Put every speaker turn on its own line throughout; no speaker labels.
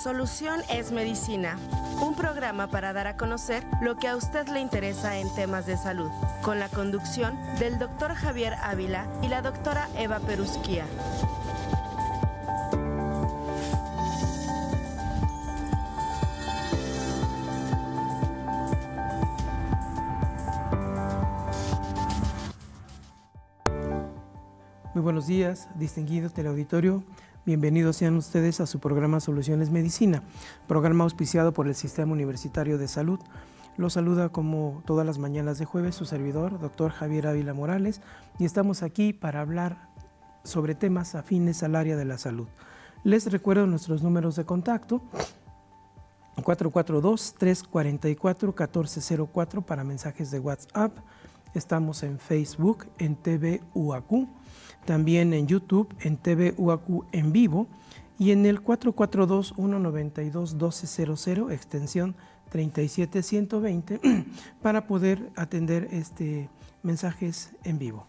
Solución es Medicina, un programa para dar a conocer lo que a usted le interesa en temas de salud, con la conducción del doctor Javier Ávila y la doctora Eva Perusquía.
Muy buenos días, distinguido teleauditorio. Bienvenidos sean ustedes a su programa Soluciones Medicina, programa auspiciado por el Sistema Universitario de Salud. Los saluda como todas las mañanas de jueves su servidor, doctor Javier Ávila Morales, y estamos aquí para hablar sobre temas afines al área de la salud. Les recuerdo nuestros números de contacto: 442-344-1404 para mensajes de WhatsApp. Estamos en Facebook, en TV UAQ, también en YouTube, en TV UAQ en vivo, y en el 442-192-1200, extensión 37120, para poder atender mensajes en vivo.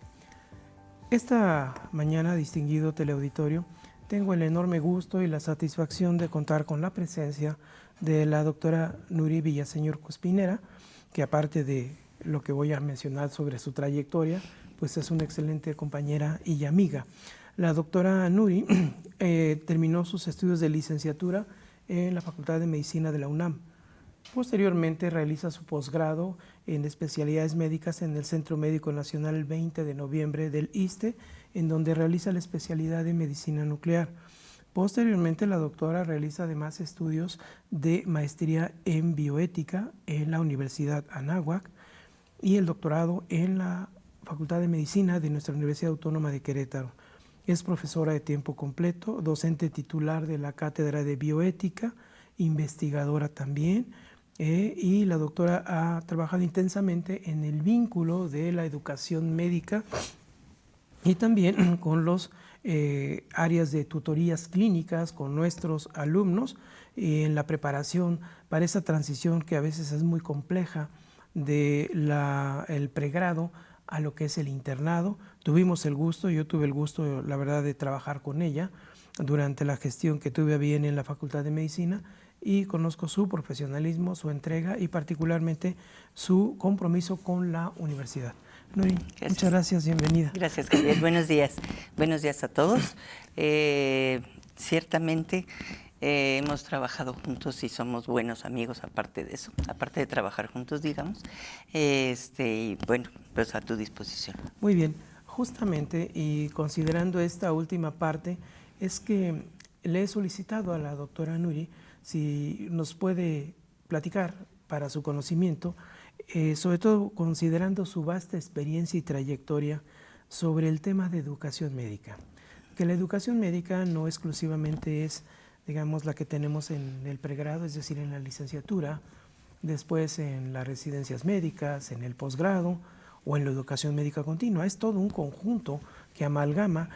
Esta mañana, distinguido teleauditorio, tengo el enorme gusto y la satisfacción de contar con la presencia de la doctora Nuri Villaseñor Cuspinera, que aparte de lo que voy a mencionar sobre su trayectoria, pues es una excelente compañera y amiga. La doctora Nuri terminó sus estudios de licenciatura en la Facultad de Medicina de la UNAM. Posteriormente realiza su posgrado en especialidades médicas en el Centro Médico Nacional 20 de noviembre del ISSSTE, en donde realiza la especialidad de medicina nuclear. Posteriormente, la doctora realiza además estudios de maestría en bioética en la Universidad Anáhuac y el doctorado en la Facultad de Medicina de nuestra Universidad Autónoma de Querétaro. Es profesora de tiempo completo, docente titular de la Cátedra de Bioética, investigadora también, y la doctora ha trabajado intensamente en el vínculo de la educación médica y también con los áreas de tutorías clínicas con nuestros alumnos en la preparación para esa transición que a veces es muy compleja del pregrado a lo que es el internado. Yo tuve el gusto, la verdad, de trabajar con ella durante la gestión que tuve bien en la Facultad de Medicina, y conozco su profesionalismo, su entrega y particularmente su compromiso con la universidad. Nuri, muchas gracias, bienvenida.
Gracias, Javier. Buenos días a todos. Ciertamente hemos trabajado juntos y somos buenos amigos, aparte de eso, aparte de trabajar juntos, digamos. Y bueno, pues a tu disposición.
Muy bien, justamente, y considerando esta última parte, es que le he solicitado a la doctora Nuri si nos puede platicar para su conocimiento, sobre todo considerando su vasta experiencia y trayectoria sobre el tema de educación médica. Que la educación médica no exclusivamente es, digamos, la que tenemos en el pregrado, es decir, en la licenciatura, después en las residencias médicas, en el posgrado o en la educación médica continua. Es todo un conjunto que amalgama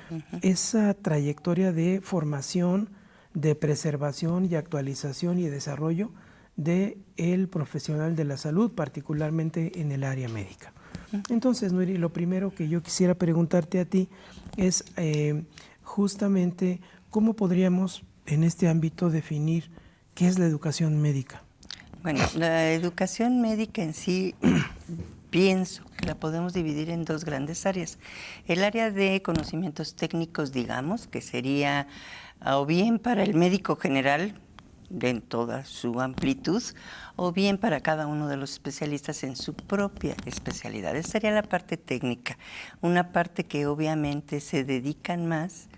esa trayectoria de formación, de preservación y actualización y desarrollo del profesional de la salud, particularmente en el área médica. Entonces, Nuri, lo primero que yo quisiera preguntarte a ti es justamente cómo podríamos en este ámbito definir qué es la educación médica.
Bueno, la educación médica en sí pienso que la podemos dividir en dos grandes áreas. El área de conocimientos técnicos, digamos, que sería o bien para el médico general en toda su amplitud, o bien para cada uno de los especialistas en su propia especialidad. Esa sería la parte técnica, una parte que obviamente se dedican más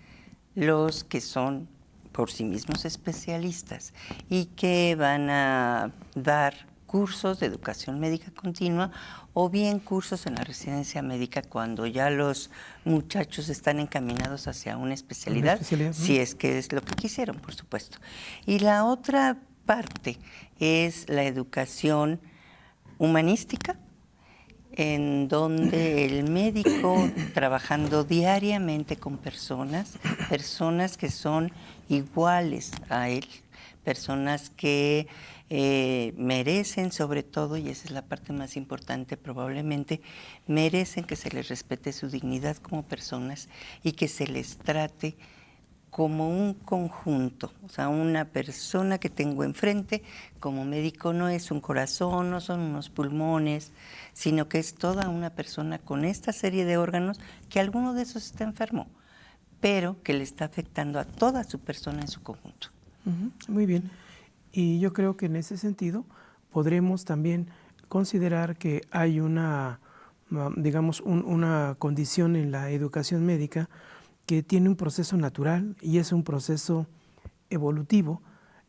los que son por sí mismos especialistas y que van a dar cursos de educación médica continua o bien cursos en la residencia médica cuando ya los muchachos están encaminados hacia una especialidad, si es que es lo que quisieron, por supuesto. Y la otra parte es la educación humanística, en donde el médico, trabajando diariamente con personas que son iguales a él, personas que merecen sobre todo, y esa es la parte más importante probablemente, merecen que se les respete su dignidad como personas y que se les trate como un conjunto, o sea, una persona que tengo enfrente como médico no es un corazón, no son unos pulmones, sino que es toda una persona con esta serie de órganos que alguno de esos está enfermo, pero que le está afectando a toda su persona en su conjunto.
Muy bien. Y yo creo que en ese sentido podremos también considerar que hay una, digamos, una condición en la educación médica que tiene un proceso natural y es un proceso evolutivo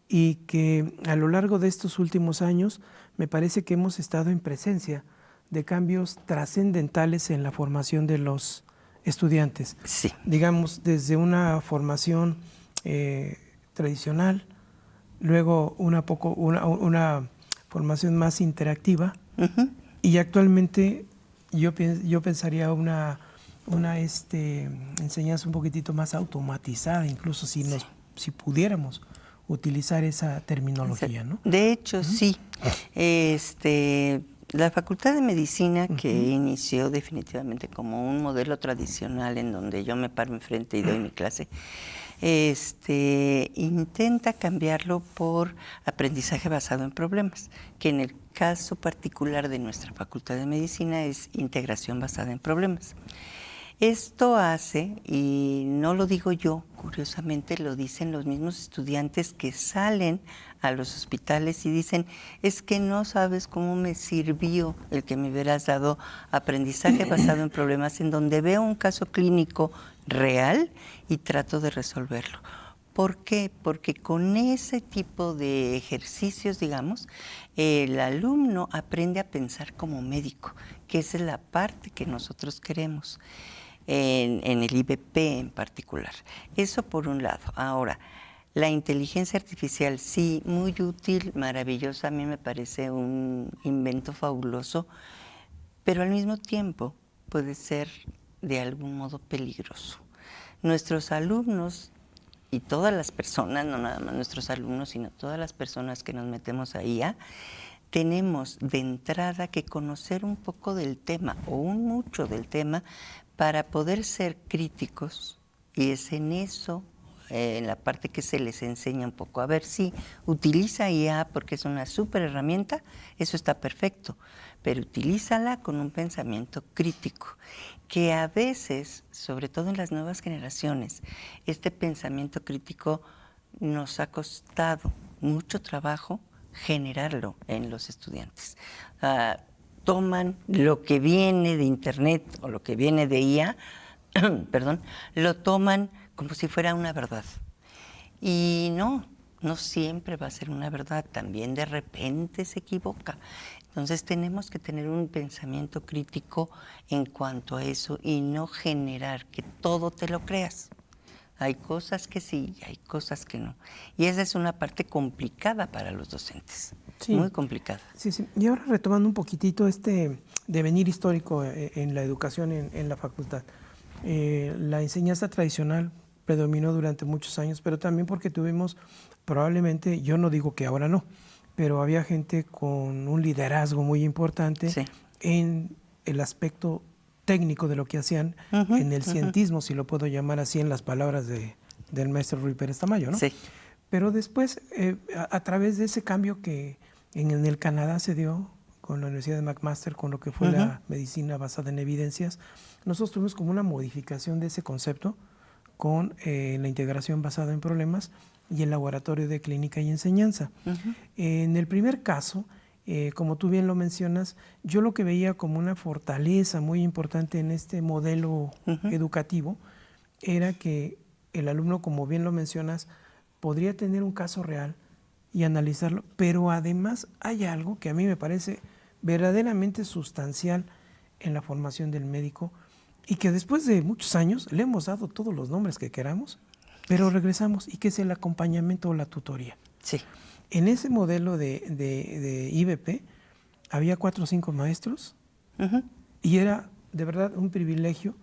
y que a lo largo de estos últimos años me parece que hemos estado en presencia de cambios trascendentales en la formación de los estudiantes.
Sí.
Digamos, desde una formación tradicional, luego una formación más interactiva y actualmente yo pensaría una enseñanza un poquitito más automatizada, incluso si pudiéramos utilizar esa terminología, ¿no?
De hecho, sí. La Facultad de Medicina, que inició definitivamente como un modelo tradicional en donde yo me paro enfrente y doy mi clase, intenta cambiarlo por aprendizaje basado en problemas, que en el caso particular de nuestra Facultad de Medicina es integración basada en problemas. Esto hace, y no lo digo yo, curiosamente lo dicen los mismos estudiantes que salen a los hospitales y dicen, es que no sabes cómo me sirvió el que me hubieras dado aprendizaje basado en problemas, en donde veo un caso clínico real y trato de resolverlo. ¿Por qué? Porque con ese tipo de ejercicios, digamos, el alumno aprende a pensar como médico, que esa es la parte que nosotros queremos. En el IBP en particular. Eso por un lado. Ahora, la inteligencia artificial, sí, muy útil, maravillosa, a mí me parece un invento fabuloso, pero al mismo tiempo puede ser de algún modo peligroso. Nuestros alumnos y todas las personas, no nada más nuestros alumnos, sino todas las personas que nos metemos a IA, tenemos de entrada que conocer un poco del tema o un mucho del tema para poder ser críticos, y es en eso, en la parte que se les enseña un poco. A ver, si utiliza IA porque es una súper herramienta, eso está perfecto, pero utilízala con un pensamiento crítico, que a veces, sobre todo en las nuevas generaciones, este pensamiento crítico nos ha costado mucho trabajo generarlo en los estudiantes. Toman lo que viene de Internet o lo que viene de IA, perdón, lo toman como si fuera una verdad. Y no siempre va a ser una verdad, también de repente se equivoca. Entonces tenemos que tener un pensamiento crítico en cuanto a eso y no generar que todo te lo creas. Hay cosas que sí y hay cosas que no. Y esa es una parte complicada para los docentes. Sí. Muy complicada.
Sí. Y ahora retomando un poquitito este devenir histórico en la educación en la facultad. La enseñanza tradicional predominó durante muchos años, pero también porque tuvimos probablemente, yo no digo que ahora no, pero había gente con un liderazgo muy importante en el aspecto técnico de lo que hacían, en el cientismo, si lo puedo llamar así, en las palabras del maestro Ruy Pérez Tamayo, ¿no? Sí. Pero después, a través de ese cambio que en el Canadá se dio con la Universidad de McMaster, con lo que fue la medicina basada en evidencias, nosotros tuvimos como una modificación de ese concepto con la integración basada en problemas y el laboratorio de clínica y enseñanza. En el primer caso, como tú bien lo mencionas, yo lo que veía como una fortaleza muy importante en este modelo educativo era que el alumno, como bien lo mencionas, podría tener un caso real y analizarlo, pero además hay algo que a mí me parece verdaderamente sustancial en la formación del médico y que después de muchos años le hemos dado todos los nombres que queramos, pero regresamos, y que es el acompañamiento o la tutoría. Sí. En ese modelo de IBP había 4 o 5 maestros y era de verdad un privilegio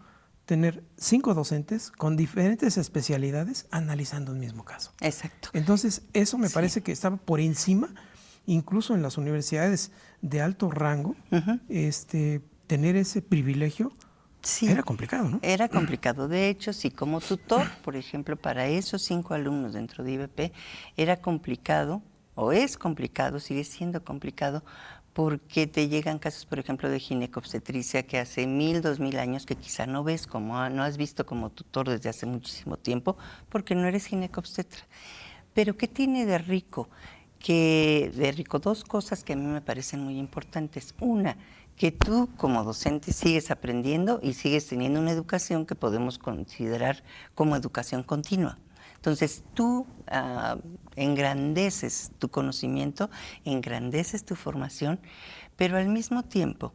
tener 5 docentes con diferentes especialidades analizando el mismo caso. Exacto. Entonces, eso me parece que estaba por encima, incluso en las universidades de alto rango, tener ese privilegio
Sí,
Era complicado, ¿no?
era complicado. De hecho, sí, como tutor, por ejemplo, para esos 5 alumnos dentro de IBP, era complicado, o es complicado, sigue siendo complicado, porque te llegan casos, por ejemplo, de ginecobstetricia que hace 1000, 2000 años que quizá no ves no has visto como tutor desde hace muchísimo tiempo, porque no eres ginecobstetra. Pero ¿qué tiene de rico? Dos cosas que a mí me parecen muy importantes. Una, que tú como docente sigues aprendiendo y sigues teniendo una educación que podemos considerar como educación continua. Entonces tú engrandeces tu conocimiento, engrandeces tu formación, pero al mismo tiempo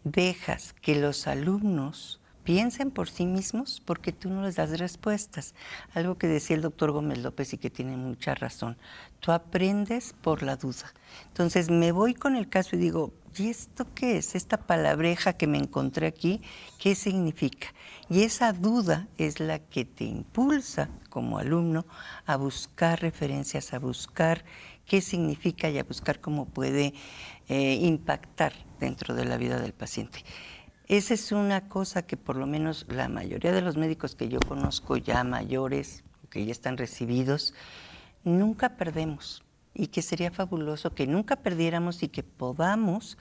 dejas que los alumnos piensen por sí mismos porque tú no les das respuestas. Algo que decía el doctor Gómez López y que tiene mucha razón. Tú aprendes por la duda. Entonces me voy con el caso y digo, ¿y esto qué es? Esta palabreja que me encontré aquí, ¿qué significa? Y esa duda es la que te impulsa como alumno a buscar referencias, a buscar qué significa y a buscar cómo puede impactar dentro de la vida del paciente. Esa es una cosa que por lo menos la mayoría de los médicos que yo conozco ya mayores, que ya están recibidos, nunca perdemos. Y que sería fabuloso que nunca perdiéramos y que podamos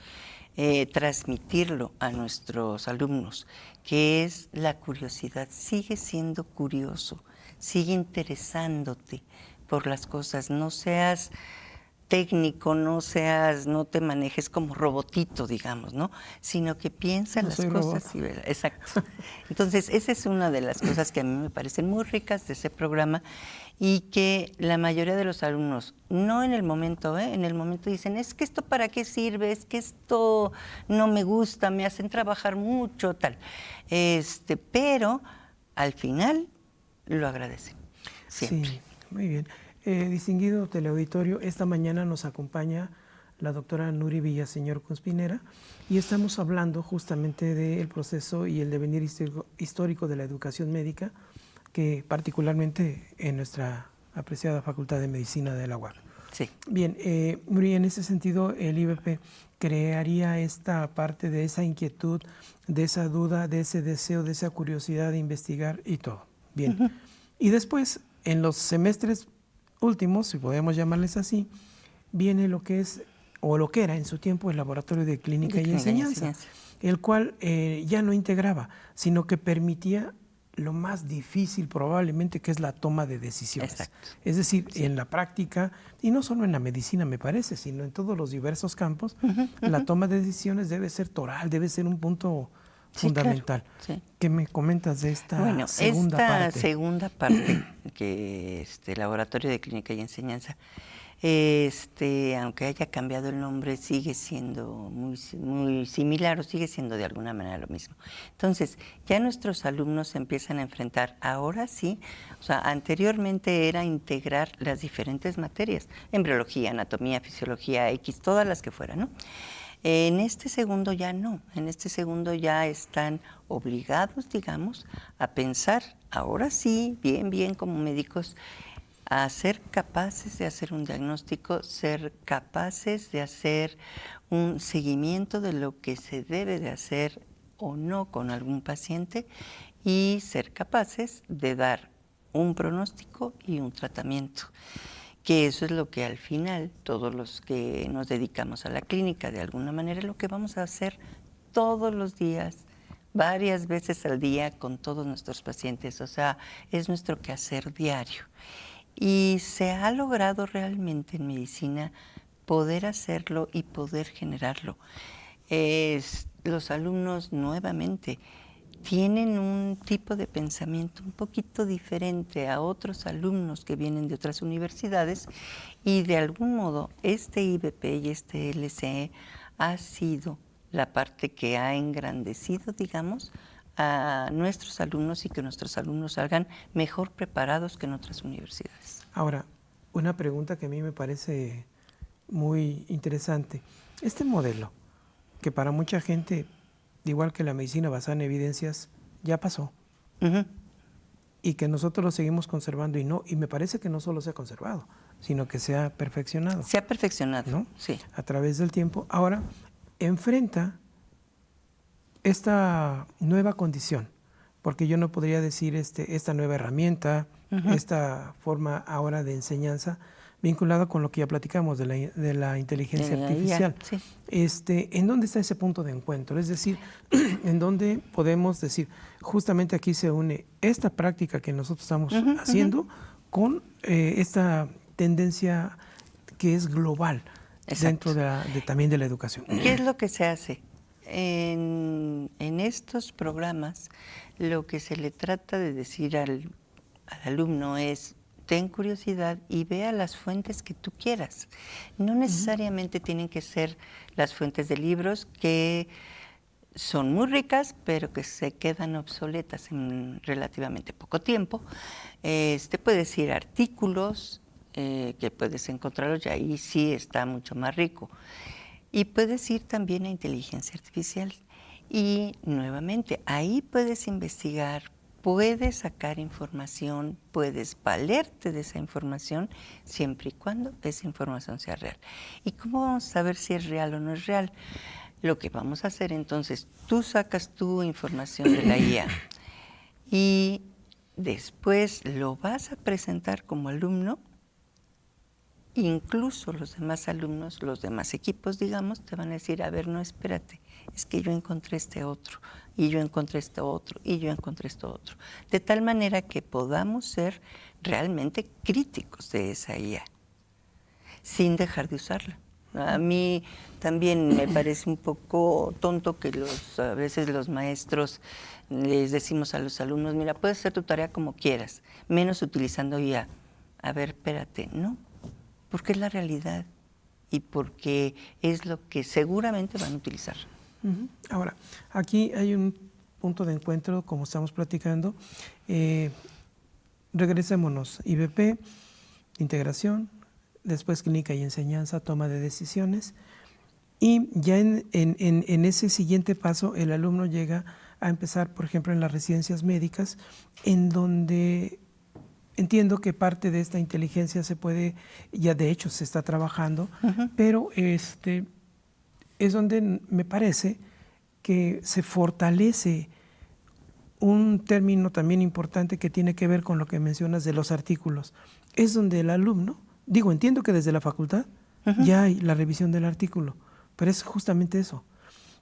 transmitirlo a nuestros alumnos, que es la curiosidad. Sigue siendo curioso, sigue interesándote por las cosas, no seas técnico, no te manejes como robotito, digamos, ¿no? Sino que piensa
No
las
soy
cosas
robot.
y vela. Exacto. Entonces, esa es una de las cosas que a mí me parecen muy ricas de ese programa y que la mayoría de los alumnos, no en el momento, en el momento dicen, es que esto para qué sirve, es que esto no me gusta, me hacen trabajar mucho, tal. Pero al final lo agradecen, siempre.
Sí, muy bien. Distinguido teleauditorio, esta mañana nos acompaña la doctora Nuri Villaseñor Cuspinera y estamos hablando justamente del proceso y el devenir histórico de la educación médica, que particularmente en nuestra apreciada Facultad de Medicina de la UAC.
Sí.
Bien, Nuri, en ese sentido, el IBP crearía esta parte de esa inquietud, de esa duda, de ese deseo, de esa curiosidad de investigar y todo. Bien. Uh-huh. Y después, en los semestres últimos, si podemos llamarles así, viene lo que es, o lo que era en su tiempo, el Laboratorio de Clínica y Enseñanza, el cual ya no integraba, sino que permitía lo más difícil probablemente, que es la toma de decisiones.
Exacto.
Es decir, sí, en la práctica, y no solo en la medicina me parece, sino en todos los diversos campos, la toma de decisiones debe ser toral, debe ser un punto fundamental.
Claro, sí.
¿Qué me comentas de esta segunda parte?
Esta segunda parte, que Laboratorio de Clínica y Enseñanza, aunque haya cambiado el nombre, sigue siendo muy similar o sigue siendo de alguna manera lo mismo. Entonces, ya nuestros alumnos se empiezan a enfrentar, ahora sí, o sea, anteriormente era integrar las diferentes materias, embriología, anatomía, fisiología, X, todas las que fueran, ¿no? En este segundo ya no, en este segundo ya están obligados, digamos, a pensar, ahora sí, bien como médicos, a ser capaces de hacer un diagnóstico, ser capaces de hacer un seguimiento de lo que se debe de hacer o no con algún paciente y ser capaces de dar un pronóstico y un tratamiento. Que eso es lo que al final todos los que nos dedicamos a la clínica de alguna manera es lo que vamos a hacer todos los días, varias veces al día con todos nuestros pacientes, o sea, es nuestro quehacer diario. Y se ha logrado realmente en medicina poder hacerlo y poder generarlo. Los alumnos nuevamente tienen un tipo de pensamiento un poquito diferente a otros alumnos que vienen de otras universidades y de algún modo este IBP y este LCE ha sido la parte que ha engrandecido, digamos, a nuestros alumnos y que nuestros alumnos salgan mejor preparados que en otras universidades.
Ahora, una pregunta que a mí me parece muy interesante. Este modelo, que para mucha gente, igual que la medicina basada en evidencias, ya pasó. Uh-huh. Y que nosotros lo seguimos conservando y me parece que no solo se ha conservado, sino que se ha perfeccionado.
Se ha perfeccionado,
¿no?
Sí.
A través del tiempo. Ahora, enfrenta esta nueva condición, porque yo no podría decir esta nueva herramienta, esta forma ahora de enseñanza, vinculada con lo que ya platicamos de la inteligencia artificial.
Sí.
¿En dónde está ese punto de encuentro? Es decir, en dónde podemos decir, justamente aquí se une esta práctica que nosotros estamos haciendo con esta tendencia que es global. Exacto. Dentro también de la educación.
¿Qué es lo que se hace? En estos programas, lo que se le trata de decir al alumno es: ten curiosidad y vea las fuentes que tú quieras. No necesariamente tienen que ser las fuentes de libros, que son muy ricas, pero que se quedan obsoletas en relativamente poco tiempo. Puedes ir a artículos que puedes encontrarlos, y ahí sí está mucho más rico. Y puedes ir también a inteligencia artificial. Y nuevamente, ahí puedes investigar, puedes sacar información, puedes valerte de esa información, siempre y cuando esa información sea real. ¿Y cómo vamos a saber si es real o no es real? Lo que vamos a hacer entonces, tú sacas tu información de la IA y después lo vas a presentar como alumno. Incluso los demás alumnos, los demás equipos, digamos, te van a decir: a ver, no, espérate, es que yo encontré este otro, y yo encontré este otro, y yo encontré esto otro. De tal manera que podamos ser realmente críticos de esa IA, sin dejar de usarla. A mí también me parece un poco tonto que a veces los maestros les decimos a los alumnos: mira, puedes hacer tu tarea como quieras, menos utilizando IA. A ver, espérate, no. Porque es la realidad y porque es lo que seguramente van a utilizar.
Ahora, aquí hay un punto de encuentro, como estamos platicando. Regresémonos: IBP, integración, después clínica y enseñanza, toma de decisiones. Y ya en ese siguiente paso, el alumno llega a empezar, por ejemplo, en las residencias médicas, en donde entiendo que parte de esta inteligencia se puede, ya de hecho se está trabajando, pero es donde me parece que se fortalece un término también importante que tiene que ver con lo que mencionas de los artículos. Es donde el alumno, entiendo que desde la facultad ya hay la revisión del artículo, pero es justamente eso.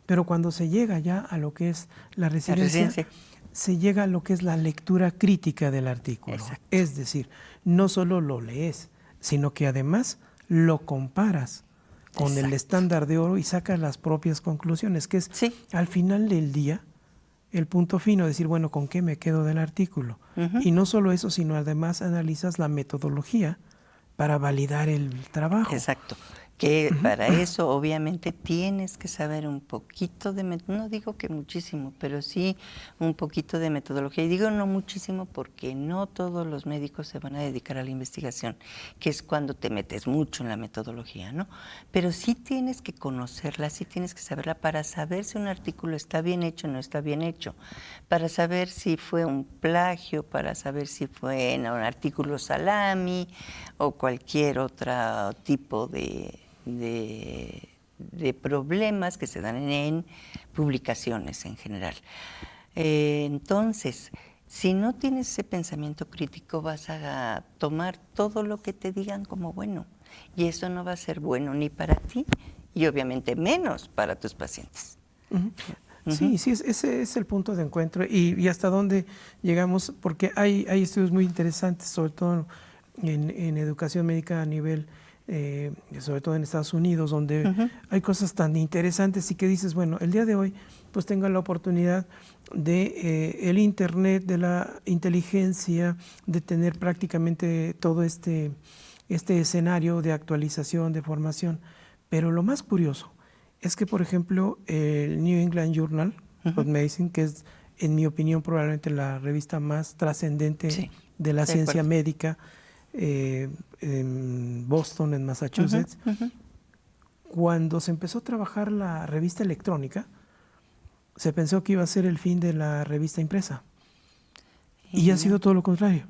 Pero cuando se llega ya a lo que es la residencia, se llega a lo que es la lectura crítica del artículo. Exacto. Es decir, no solo lo lees, sino que además lo comparas con el estándar de oro y sacas las propias conclusiones, que es al final del día el punto fino, decir, bueno, ¿con qué me quedo del artículo? Y no solo eso, sino además analizas la metodología para validar el trabajo.
Exacto. Que para eso obviamente tienes que saber un poquito no digo que muchísimo, pero sí un poquito de metodología. Y digo no muchísimo porque no todos los médicos se van a dedicar a la investigación, que es cuando te metes mucho en la metodología, ¿no? Pero sí tienes que conocerla, sí tienes que saberla para saber si un artículo está bien hecho o no está bien hecho, para saber si fue un plagio, para saber si fue un artículo salami o cualquier otro tipo de problemas que se dan en publicaciones en general. Entonces, si no tienes ese pensamiento crítico, vas a tomar todo lo que te digan como bueno, y eso no va a ser bueno ni para ti y obviamente menos para tus pacientes.
Sí, ese es el punto de encuentro y hasta dónde llegamos, porque hay estudios muy interesantes, sobre todo en educación médica a nivel sobre todo en Estados Unidos, donde hay cosas tan interesantes y que dices, bueno, el día de hoy pues tengo la oportunidad de el internet, de la inteligencia, de tener prácticamente todo este escenario de actualización, de formación. Pero lo más curioso es que, por ejemplo, el New England Journal of Medicine, que es, en mi opinión, probablemente la revista más trascendente de la ciencia médica, en Boston, en Massachusetts, cuando se empezó a trabajar la revista electrónica, se pensó que iba a ser el fin de la revista impresa. Y ha sido todo lo contrario.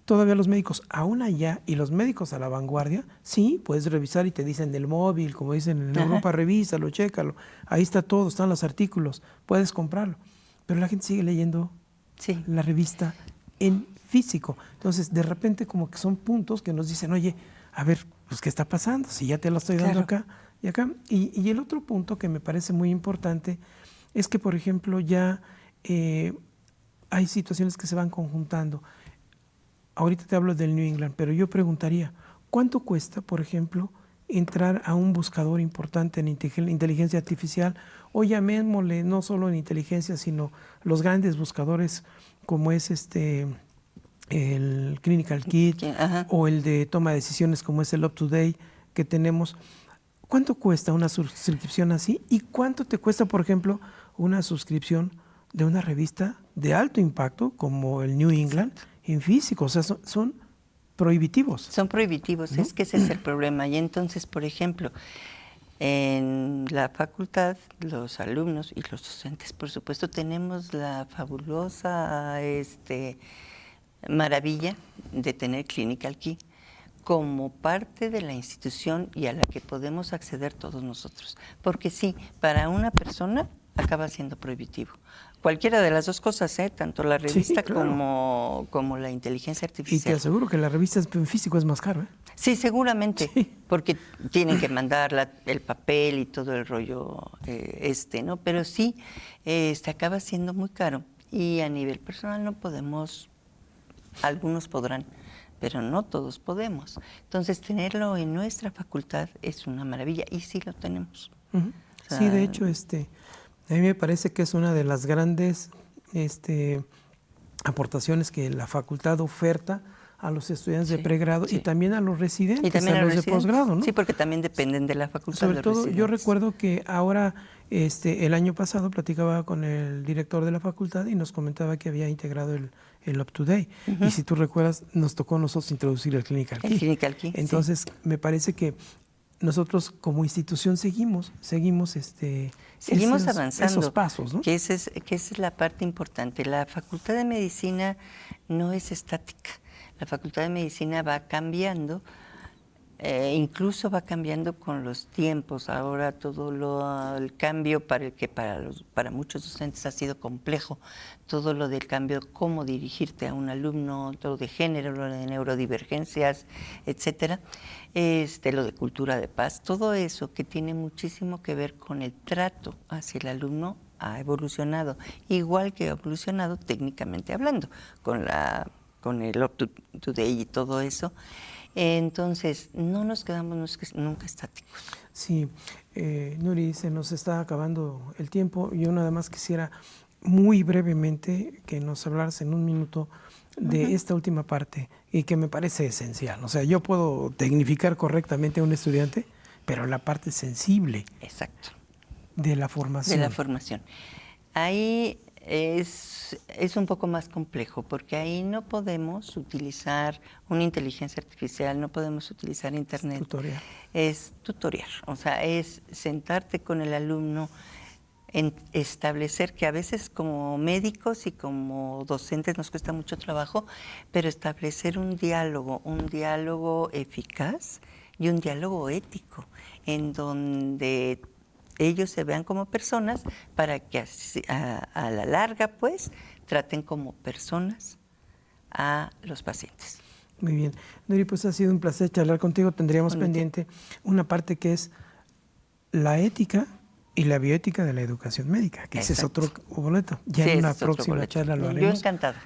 todavía los médicos aún allá y los médicos a la vanguardia, sí, puedes revisar y te dicen del móvil, como dicen en Europa, revísalo, chécalo, ahí está todo, están los artículos, puedes comprarlo. Pero la gente sigue leyendo la revista en físico. Entonces, de repente como que son puntos que nos dicen, oye, a ver, pues ¿qué está pasando? Si ya te lo estoy dando acá y acá. Y el otro punto que me parece muy importante es que, por ejemplo, ya hay situaciones que se van conjuntando. Ahorita te hablo del New England, pero yo preguntaría, ¿cuánto cuesta, por ejemplo, entrar a un buscador importante en inteligencia artificial, o llamémosle no solo en inteligencia, sino los grandes buscadores como es el Clinical Kit o el de toma de decisiones como es el UpToDate que tenemos? ¿Cuánto cuesta una suscripción así? ¿Y cuánto te cuesta, por ejemplo, una suscripción de una revista de alto impacto como el New England en físico? O sea, son prohibitivos. Son prohibitivos,
¿no? Es que ese es el problema. Y entonces, por ejemplo, en la facultad, los alumnos y los docentes, por supuesto, tenemos la fabulosa maravilla de tener Clinical Key como parte de la institución y a la que podemos acceder todos nosotros. Porque sí, para una persona acaba siendo prohibitivo. Cualquiera de las dos cosas, tanto la revista como la inteligencia artificial.
Y te aseguro que la revista en físico es más caro, ¿eh?
Sí, seguramente, porque tienen que mandar el papel y todo el rollo ¿no? Pero sí, acaba siendo muy caro. Y a nivel personal no podemos, algunos podrán, pero no todos podemos. Entonces, tenerlo en nuestra facultad es una maravilla, y sí lo tenemos. O sea,
sí, de hecho, a mí me parece que es una de las grandes aportaciones que la facultad oferta a los estudiantes de pregrado y también a los residentes, y también a los de posgrado, ¿no?
Sí, porque también dependen de la facultad.
Sobre todo, yo recuerdo que ahora, el año pasado platicaba con el director de la facultad y nos comentaba que había integrado el UpToDate. Y si tú recuerdas, nos tocó a nosotros introducir el Clinical Key.
El Clinical Key.
Entonces, me parece que nosotros como institución seguimos
avanzando,
esos pasos, ¿no?
Que esa es la parte importante. La Facultad de Medicina no es estática. La Facultad de Medicina va cambiando, incluso va cambiando con los tiempos. Ahora todo el cambio para muchos docentes ha sido complejo. Todo lo del cambio, cómo dirigirte a un alumno, todo de género, lo de neurodivergencias, etcétera. Lo de cultura de paz, todo eso que tiene muchísimo que ver con el trato hacia el alumno ha evolucionado, igual que ha evolucionado técnicamente hablando, con el UpToDate y todo eso. Entonces, no nos quedamos nunca estáticos.
Sí, Nuri, se nos está acabando el tiempo. Yo nada más quisiera muy brevemente que nos hablaras en un minuto de esta última parte y que me parece esencial. O sea, yo puedo tecnificar correctamente a un estudiante, pero la parte sensible.
Exacto.
De la formación.
De la formación. Ahí es un poco más complejo, porque ahí no podemos utilizar una inteligencia artificial, no podemos utilizar internet.
Tutorial.
Es tutorial, o sea, es sentarte con el alumno, establecer, que a veces como médicos y como docentes nos cuesta mucho trabajo, pero establecer un diálogo eficaz y un diálogo ético, en donde ellos se vean como personas para que a la larga, pues, traten como personas a los pacientes.
Muy bien. Nuri, pues ha sido un placer charlar contigo. Tendríamos pendiente una parte que es la ética y la bioética de la educación médica, que ese es otro boleto. Ya en una próxima charla lo haremos.
Yo encantada.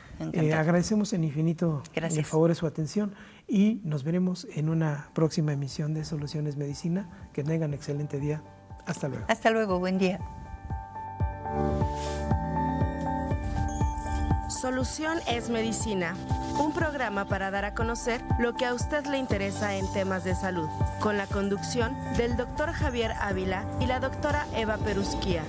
Agradecemos en infinito el favor de su atención y nos veremos en una próxima emisión de Soluciones Medicina. Que tengan excelente día. Hasta luego.
Hasta luego, buen día.
Solución es Medicina, un programa para dar a conocer lo que a usted le interesa en temas de salud, con la conducción del Dr. Javier Ávila y la doctora Eva Perusquía.